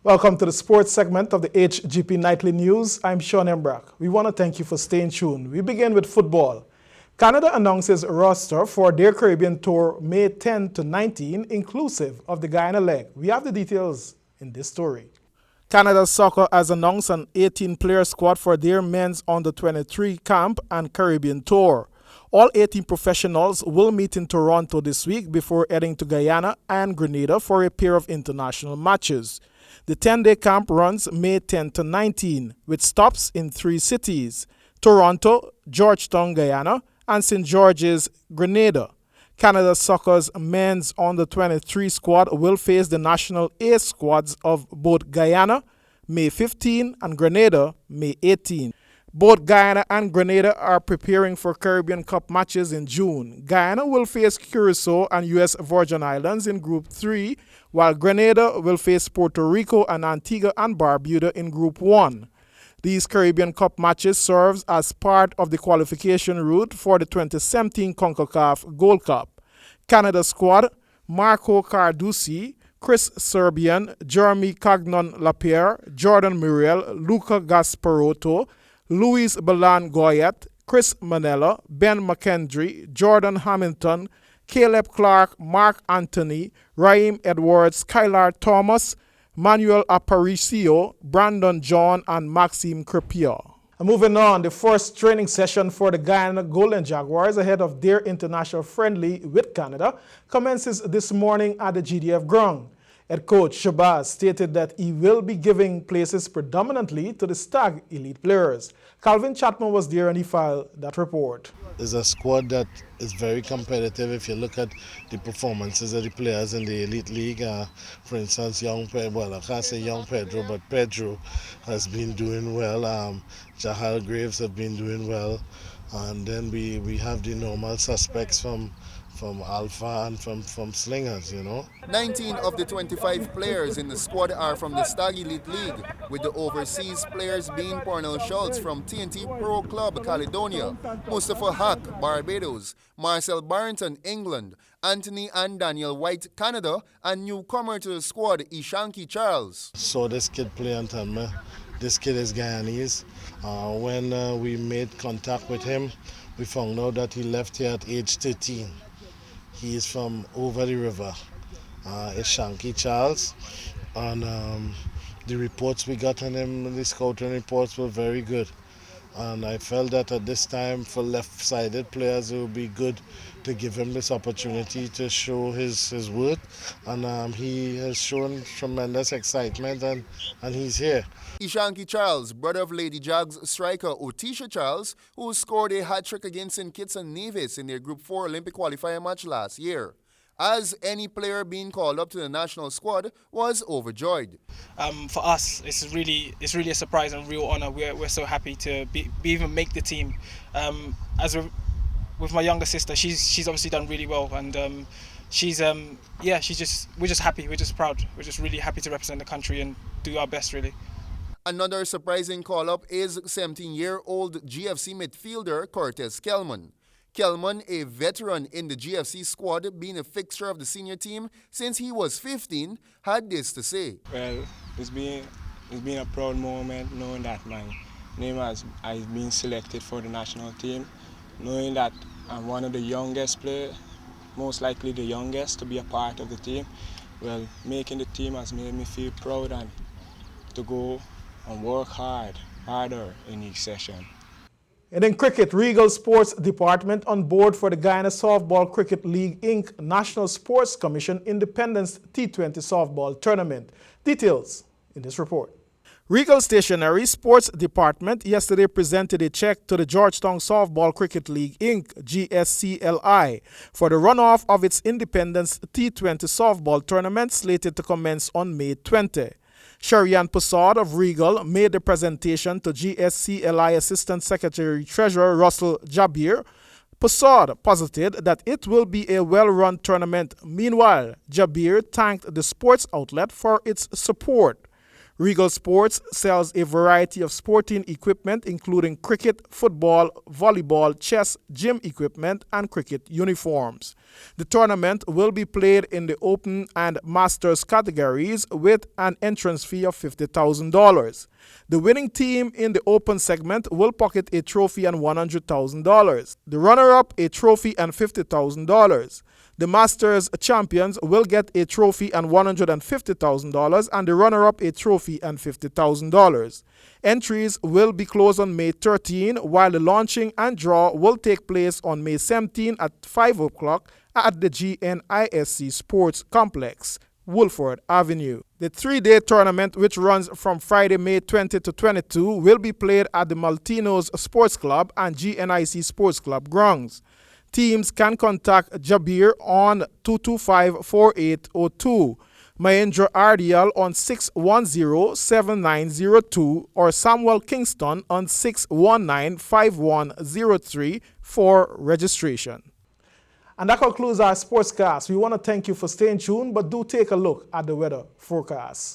Welcome to the sports segment of the HGP Nightly News. I'm Sean Embrach. We want to thank you for staying tuned. We begin with football. Canada announces a roster for their Caribbean tour May 10 to 19, inclusive of the Guyana leg. We have the details in this story. Canada Soccer has announced an 18-player squad for their men's under-23 camp and Caribbean tour. All 18 professionals will meet in Toronto this week before heading to Guyana and Grenada for a pair of international matches. The 10-day camp runs May 10 to 19, with stops in 3 cities: Toronto, Georgetown, Guyana, and St. George's, Grenada. Canada Soccer's men's under-23 squad will face the national A squads of both Guyana, May 15, and Grenada, May 18. Both Guyana and Grenada are preparing for Caribbean Cup matches in June. Guyana will face Curacao and U.S. Virgin Islands in Group 3, while Grenada will face Puerto Rico and Antigua and Barbuda in Group 1. These Caribbean Cup matches serve as part of the qualification route for the 2017 CONCACAF Gold Cup. Canada squad: Marco Carducci, Chris Serbian, Jeremy Cagnon-Lapierre, Jordan Muriel, Luca Gasparotto, Luis Balan Goyet, Chris Manella, Ben McKendry, Jordan Hamilton, Caleb Clark, Mark Anthony, Raheem Edwards, Kylar Thomas, Manuel Aparicio, Brandon John, and Maxime Crepier. Moving on, the first training session for the Guyana Golden Jaguars ahead of their international friendly with Canada commences this morning at the GDF ground. Head coach Shabazz stated that he will be giving places predominantly to the Stag elite players. Calvin Chapman was there and he filed that report. It's a squad that is very competitive if you look at the performances of the players in the elite league. For instance, I can't say young Pedro, but Pedro has been doing well. Jahal Graves have been doing well. And then we have the normal suspects from Alpha and from Slingers, you know. 19 of the 25 players in the squad are from the Stag Elite League, with the overseas players being Parnell Schultz from TNT Pro Club Caledonia, Mustafa Hack, Barbados, Marcel Barrington, England, Anthony and Daniel White, Canada, and newcomer to the squad, Ishanki Charles. So this kid play on time. This kid is Guyanese. When we made contact with him, we found out that he left here at age 13. He is from over the river. It's Shanky Charles. And the reports we got on him, the scouting reports were very good. And I felt that at this time for left-sided players it would be good to give him this opportunity to show his worth. And he has shown tremendous excitement and he's here. Ishanki Charles, brother of Lady Jags striker Otisha Charles, who scored a hat-trick against St. Kitts and Nevis in their Group 4 Olympic qualifier match last year. As any player being called up to the national squad was overjoyed. For us, it's really a surprise and a real honour. We're so happy to even make the team. With my younger sister, she's obviously done really well, and we're just happy. We're just proud. We're just really happy to represent the country and do our best, really. Another surprising call-up is 17-year-old GFC midfielder Cortez Kelman. Kelman, a veteran in the GFC squad, being a fixture of the senior team since he was 15, had this to say. Well, it's been a proud moment knowing that my name has been selected for the national team, knowing that I'm one of the youngest players, most likely the youngest to be a part of the team. Well, making the team has made me feel proud and to go and work harder in each session. And in cricket, Regal Sports Department on board for the Guyana Softball Cricket League Inc. National Sports Commission Independence T20 Softball Tournament. Details in this report. Regal Stationery Sports Department yesterday presented a check to the Georgetown Softball Cricket League Inc. GSCLI for the runoff of its Independence T20 Softball Tournament slated to commence on May 20. Sherian Poussard of Regal made the presentation to GSCLI Assistant Secretary Treasurer Russell Jabir. Poussard posited that it will be a well-run tournament. Meanwhile, Jabir thanked the sports outlet for its support. Regal Sports sells a variety of sporting equipment including cricket, football, volleyball, chess, gym equipment, and cricket uniforms. The tournament will be played in the Open and Masters categories with an entrance fee of $50,000. The winning team in the Open segment will pocket a trophy and $100,000. The runner-up a trophy and $50,000. The Masters champions will get a trophy and $150,000 and the runner-up a trophy and $50,000. Entries will be closed on May 13 while the launching and draw will take place on May 17 at 5 o'clock at the GNISC Sports Complex, Woolford Avenue. The three-day tournament, which runs from Friday, May 20 to 22, will be played at the Maltinos Sports Club and GNIC Sports Club grounds. Teams can contact Jabir on 225-4802, Mahendra Ardial on 610-7902, or Samuel Kingston on 619-5103 for registration. And that concludes our sportscast. We want to thank you for staying tuned, but do take a look at the weather forecast.